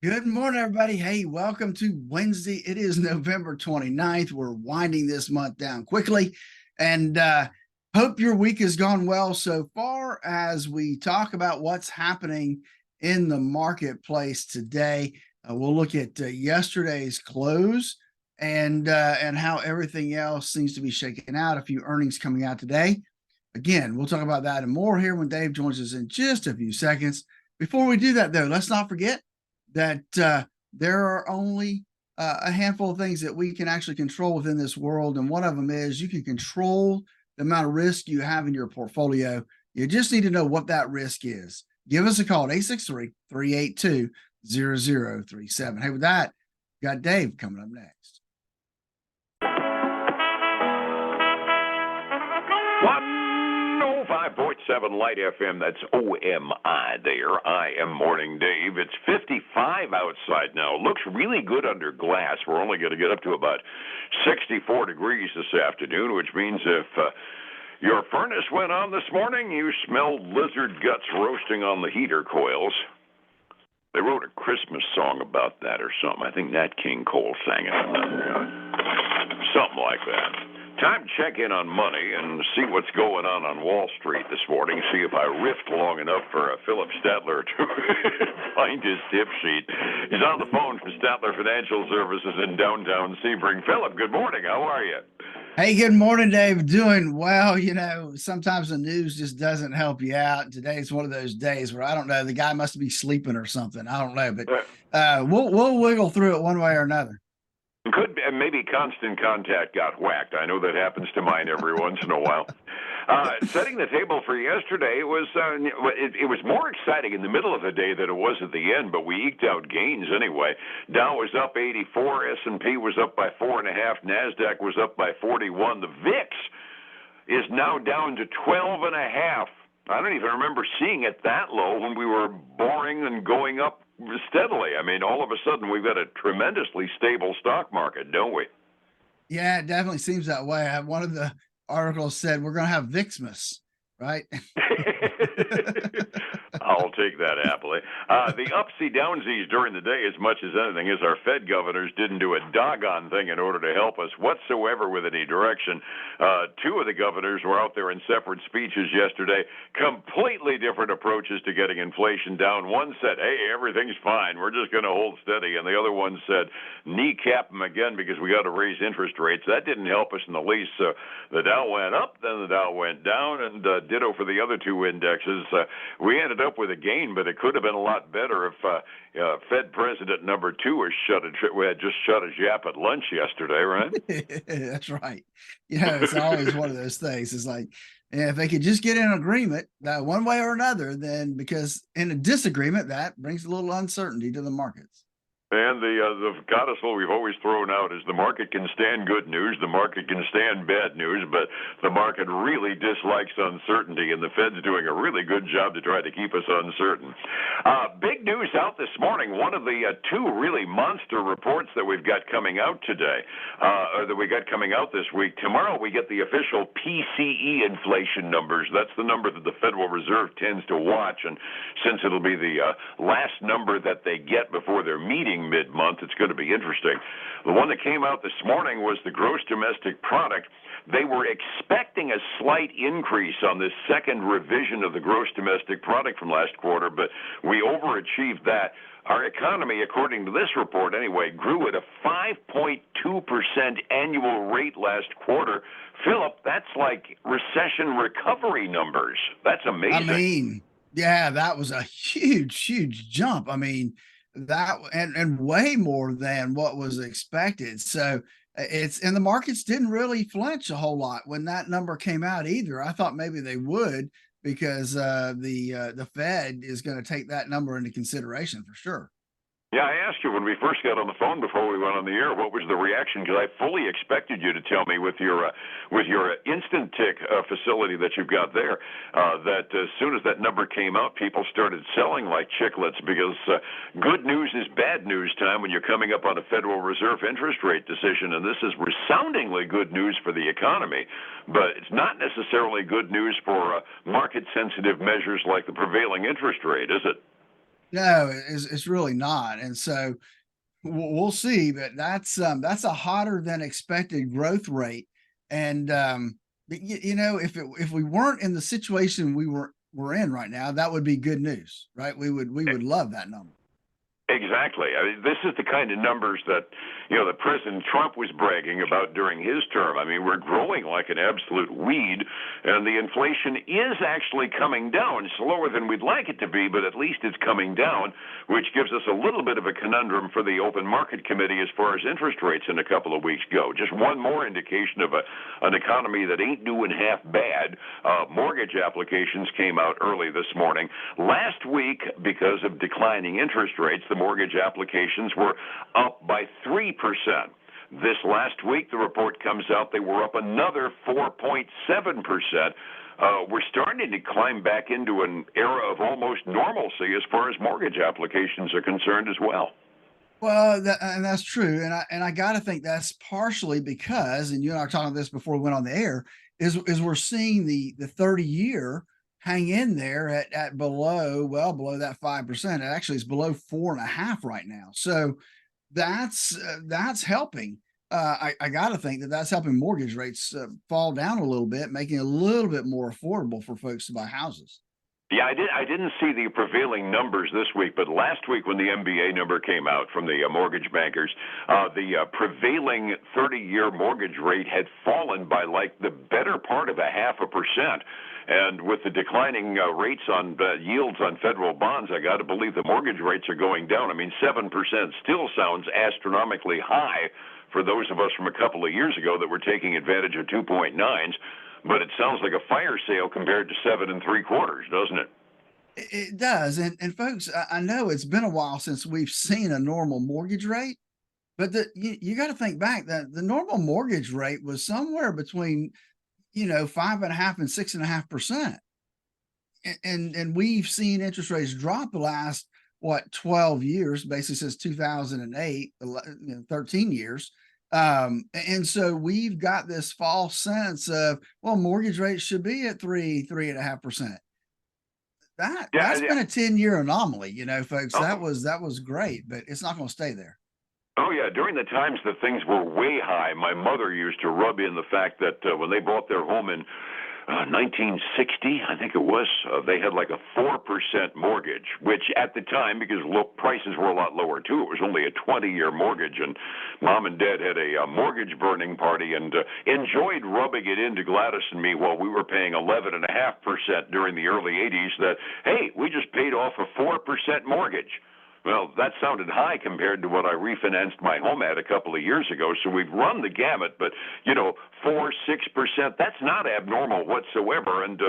Good morning, everybody. Hey, welcome to Wednesday. It is November 29th. We're winding this month down quickly and hope your week has gone well so far as we talk about what's happening in the marketplace today. We'll look at yesterday's close and how everything else seems to be shaking out. A few earnings coming out today. Again, we'll talk about that and more here when Dave joins us in just a few seconds. Before we do that, though, let's not forget that there are only a handful of things that we can actually control within this world. And one of them is you can control the amount of risk you have in your portfolio. You just need to know what that risk is. Give us a call at 863-382-0037. Hey, with that, got Dave coming up next. 105.7 Light FM, that's OMI there. I am Morning Dave. It's 55 outside now. Looks really good under glass. We're only going to get up to about 64 degrees this afternoon, which means if your furnace went on this morning, you smelled lizard guts roasting on the heater coils. They wrote a Christmas song about that or something. I think Nat King Cole sang it. Something like that. Time to check in on money and see what's going on Wall Street this morning. See if I riffed long enough for Phillip Statler to find his tip sheet. He's on the phone from Statler Financial Services in downtown Sebring. Phillip, good morning. How are you? Hey, good morning, Dave. Doing well. You know, sometimes the news just doesn't help you out. Today's one of those days where I don't know, the guy must be sleeping or something. I don't know, but we'll wiggle through it one way or another. Could be, maybe Constant Contact got whacked. I know that happens to mine every once in a while. Setting the table for yesterday was it was more exciting in the middle of the day than it was at the end, but we eked out gains anyway. Dow was up 84, S&P was up by 4.5, Nasdaq was up by 41. The VIX is now down to 12.5. I don't even remember seeing it that low when we were boring and going up steadily. I mean, all of a sudden, we've got a tremendously stable stock market, don't we? Yeah, it definitely seems that way. One of the articles said we're going to have Vixmas, right? I'll take that happily. The upsy downsies during the day, as much as anything, is our Fed governors didn't do a doggone thing in order to help us whatsoever with any direction. Two of the governors were out there in separate speeches yesterday, completely different approaches to getting inflation down. One said, hey, everything's fine, we're just going to hold steady. And the other one said, kneecap them again because we got to raise interest rates. That didn't help us in the least. So the Dow went up, then the Dow went down, and ditto for the other two indexes. We ended up with a gain, but it could have been a lot better if Fed President number 2 had just shut his yap at lunch yesterday, right? That's right. You know, it's always one of those things. It's like, if they could just get in agreement one way or another, then because in a disagreement, that brings a little uncertainty to the markets. And the codicil we've always thrown out is the market can stand good news, the market can stand bad news, but the market really dislikes uncertainty, and the Fed's doing a really good job to try to keep us uncertain. Big news out this morning. One of the two really monster reports that we've got coming out today, or that we got coming out this week. Tomorrow we get the official PCE inflation numbers. That's the number that the Federal Reserve tends to watch, and since it'll be the last number that they get before their meeting mid-month, it's going to be interesting. The one that came out this morning was the gross domestic product. They were expecting a slight increase on this second revision of the gross domestic product from last quarter, but we overachieved that. Our economy, according to this report anyway, grew at a 5.2% annual rate last quarter. Phillip, that's like recession recovery numbers. That's amazing. I mean, yeah, that was a huge jump. I mean, that and way more than what was expected. So and the markets didn't really flinch a whole lot when that number came out either. I thought maybe they would because the Fed is going to take that number into consideration for sure. Yeah, I asked you when we first got on the phone before we went on the air, what was the reaction? Because I fully expected you to tell me with your instant tick facility that you've got there, that as soon as that number came out, people started selling like chiclets because good news is bad news time when you're coming up on a Federal Reserve interest rate decision, and this is resoundingly good news for the economy, but it's not necessarily good news for market-sensitive measures like the prevailing interest rate, is it? No, it's really not. And so we'll see, but that's a hotter than expected growth rate. And if we weren't in the situation we're in right now, that would be good news, right? We would love that number. Exactly. I mean, this is the kind of numbers that, that President Trump was bragging about during his term. I mean, we're growing like an absolute weed, and the inflation is actually coming down, slower than we'd like it to be, but at least it's coming down, which gives us a little bit of a conundrum for the Open Market Committee as far as interest rates in a couple of weeks go. Just one more indication of an economy that ain't doing half bad. Mortgage applications came out early this morning. Last week, because of declining interest rates, the mortgage applications were up by 3%. This last week, the report comes out, they were up another 4.7%. We're starting to climb back into an era of almost normalcy as far as mortgage applications are concerned as well. Well, and that's true. And I got to think that's partially because, and you and I were talking about this before we went on the air, is we're seeing the 30-year hang in there at well below that 5%. It actually is below 4.5 right now. So that's helping. I got to think that's helping mortgage rates fall down a little bit, making it a little bit more affordable for folks to buy houses. Yeah, I didn't see the prevailing numbers this week, but last week when the MBA number came out from the mortgage bankers, the prevailing 30-year mortgage rate had fallen by like the better part of 0.5%. And with the declining rates on yields on federal bonds, I got to believe the mortgage rates are going down. I mean, 7% still sounds astronomically high for those of us from a couple of years ago that were taking advantage of 2.9s. But it sounds like a fire sale compared to 7 3/4, doesn't it? It does. And folks, I know it's been a while since we've seen a normal mortgage rate, but you got to think back that the normal mortgage rate was somewhere between 5.5 and 6.5%. And we've seen interest rates drop the last 12 years, basically since 2008, 13 years. And so we've got this false sense of, well, mortgage rates should be at 3.5%. That's been a 10-year anomaly, folks. That was great, but it's not going to stay there. Oh, yeah. During the times that things were way high, my mother used to rub in the fact that when they bought their home in 1960, I think it was, they had like a 4% mortgage, which at the time, because prices were a lot lower too, it was only a 20-year mortgage, and Mom and Dad had a mortgage burning party and enjoyed rubbing it into Gladys and me while we were paying 11.5% during the early 80s that, hey, we just paid off a 4% mortgage. Well, that sounded high compared to what I refinanced my home at a couple of years ago. So we've run the gamut, but 4, 6%, that's not abnormal whatsoever. And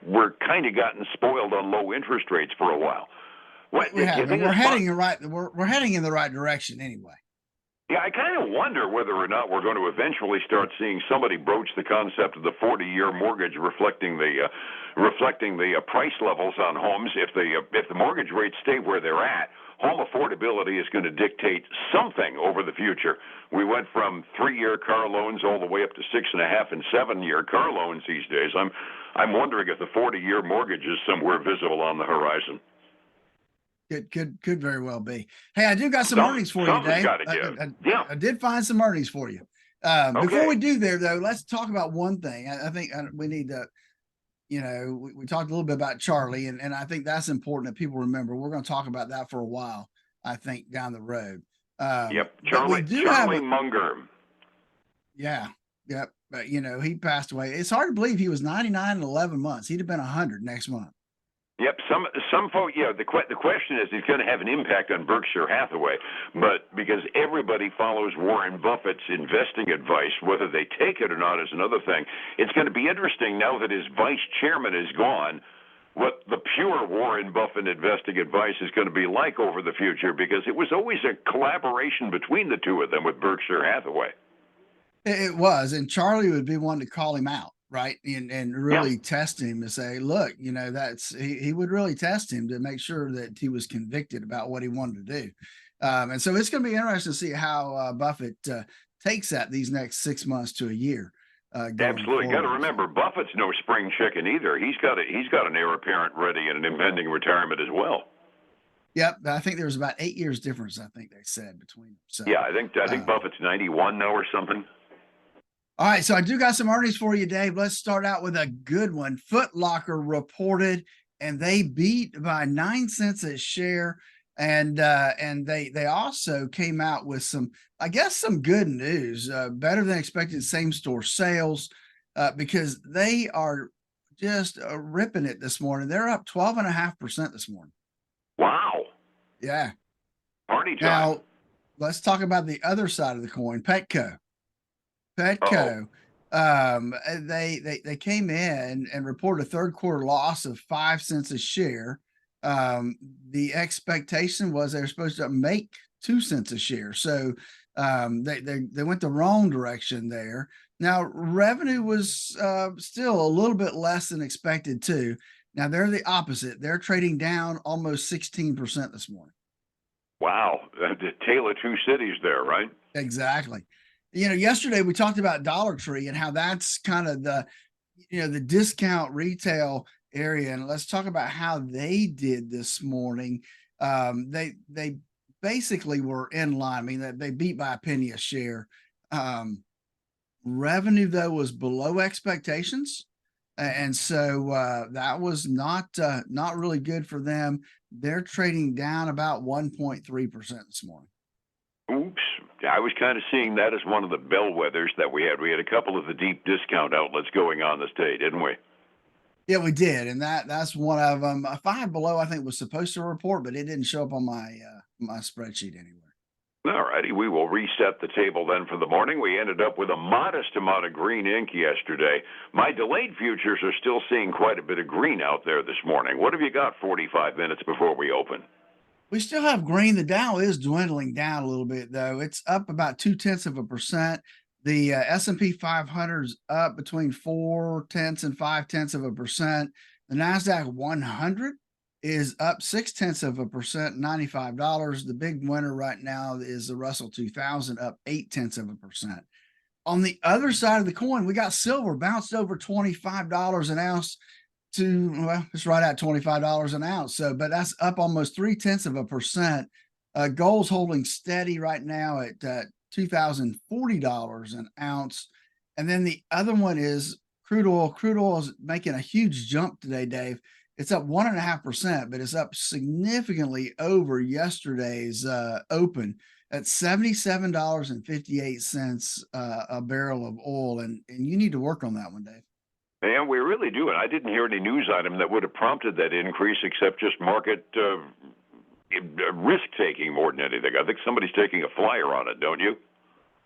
we're kind of gotten spoiled on low interest rates for a while. We're heading in the right direction anyway. Yeah, I kind of wonder whether or not we're going to eventually start seeing somebody broach the concept of the 40-year mortgage reflecting the price levels on homes. If the mortgage rates stay where they're at, home affordability is going to dictate something over the future. We went from 3-year car loans all the way up to 6.5 and 7-year car loans these days. I'm wondering if the 40-year mortgage is somewhere visible on the horizon. Could very well be. Hey, I do got some earnings for you today. I did find some earnings for you. Before we do there, though, let's talk about one thing. I think we need to, we talked a little bit about Charlie, and I think that's important that people remember. We're going to talk about that for a while, I think, down the road. Charlie Munger. Yeah, yep. But, he passed away. It's hard to believe he was 99 and 11 months. He'd have been 100 next month. Yep, some folks. Yeah, the question is, he's going to have an impact on Berkshire Hathaway, but because everybody follows Warren Buffett's investing advice, whether they take it or not is another thing. It's going to be interesting now that his vice chairman is gone, what the pure Warren Buffett investing advice is going to be like over the future, because it was always a collaboration between the two of them with Berkshire Hathaway. It was, and Charlie would be one to call him out. Right. And really test him to say, look, he would really test him to make sure that he was convicted about what he wanted to do. And so it's going to be interesting to see how Buffett takes that these next 6 months to a year. Absolutely. Got to remember, Buffett's no spring chicken either. He's got an heir apparent ready and an impending retirement as well. Yep, I think there was about 8 years difference, I think they said, between them. So, yeah, I think Buffett's 91 now or something. All right, so I do got some earnings for you, Dave. Let's start out with a good one. Foot Locker reported, and they beat by 9 cents a share. And they also came out with some, I guess, some good news, better than expected same store sales, because they are just ripping it this morning. They're up 12.5% this morning. Wow. Yeah. Party time. Now, let's talk about the other side of the coin, Petco. Petco, they came in and reported a third quarter loss of 5 cents a share. The expectation was they were supposed to make 2 cents a share. So they went the wrong direction there. Now, revenue was still a little bit less than expected too. Now they're the opposite. They're trading down almost 16% this morning. Wow. The tale of two cities there, right? Exactly. You know, yesterday we talked about Dollar Tree and how that's kind of the, the discount retail area. And let's talk about how they did this morning. They basically were in line. I mean, they beat by a penny a share. Revenue though was below expectations. And so that was not really good for them. They're trading down about 1.3% this morning. Oops. I was kind of seeing that as one of the bellwethers that we had. We had a couple of the deep discount outlets going on this day, didn't we? Yeah, we did. And that's one of them. Five Below, I think, was supposed to report, but it didn't show up on my my spreadsheet anywhere. All righty. We will reset the table then for the morning. We ended up with a modest amount of green ink yesterday. My delayed futures are still seeing quite a bit of green out there this morning. What have you got 45 minutes before we open? We still have green. The Dow is dwindling down a little bit, though. It's up about 0.2%. The S&P 500 is up between 0.4 and 0.5%. The NASDAQ 100 is up 0.6%, $95. The big winner right now is the Russell 2000, up 0.8%. On the other side of the coin, we got silver bounced over $25 an ounce to, well, it's right at $25 an ounce. So, but that's up almost 0.3%. Gold's holding steady right now at $2,040 an ounce. And then the other one is crude oil. Crude oil is making a huge jump today, Dave. It's up 1.5%, but it's up significantly over yesterday's open at $77.58 a barrel of oil. And you need to work on that one, Dave. And we really do. And I didn't hear any news item that would have prompted that increase except just market risk-taking more than anything. I think somebody's taking a flyer on it, don't you?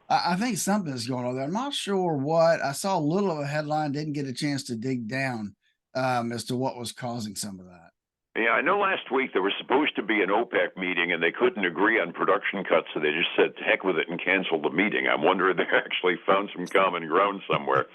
I think something's going on there. I'm not sure what. I saw a little of a headline, didn't get a chance to dig down as to what was causing some of that. Yeah, I know last week there was supposed to be an OPEC meeting and they couldn't agree on production cuts, so they just said, heck with it, and canceled the meeting. I'm wondering if they actually found some common ground somewhere.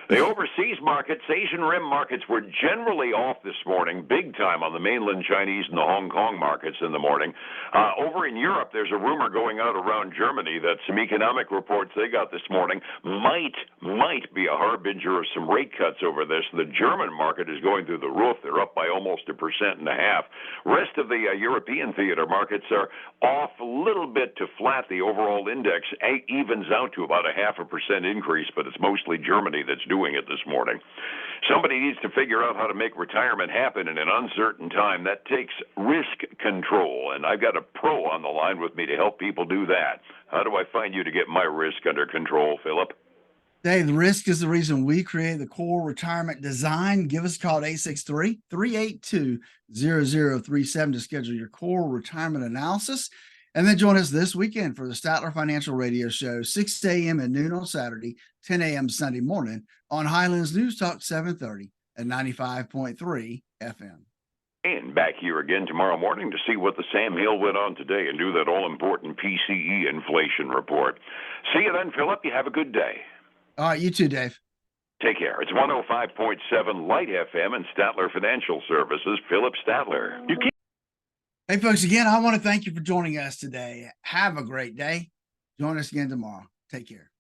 The overseas markets, Asian Rim markets, were generally off this morning, big time on the mainland Chinese and the Hong Kong markets in the morning. Over in Europe, there's a rumor going out around Germany that some economic reports they got this morning might be a harbinger of some rate cuts over this. The German market is going through the roof. They're up by almost 1.5%. Rest of the European theater markets are off a little bit to flat. The overall index evens out to about 0.5% increase, but it's mostly Germany that's doing it this morning. Somebody needs to figure out how to make retirement happen in an uncertain time. That takes risk control, and I've got a pro on the line with me to help people do that. How do I find you to get my risk under control, Phillip? Dave, the risk is the reason we created the Core Retirement Design. Give us a call at 863-382-0037 to schedule your core retirement analysis. And then join us this weekend for the Statler Financial Radio Show, 6 a.m. and noon on Saturday, 10 a.m. Sunday morning on Highlands News Talk 730 at 95.3 FM. And back here again tomorrow morning to see what the Sam Hill went on today and do that all-important PCE inflation report. See you then, Phillip. You have a good day. All right, you too, Dave. Take care. It's 105.7 Light FM and Statler Financial Services. Phillip Statler. Hey, folks, again, I want to thank you for joining us today. Have a great day. Join us again tomorrow. Take care.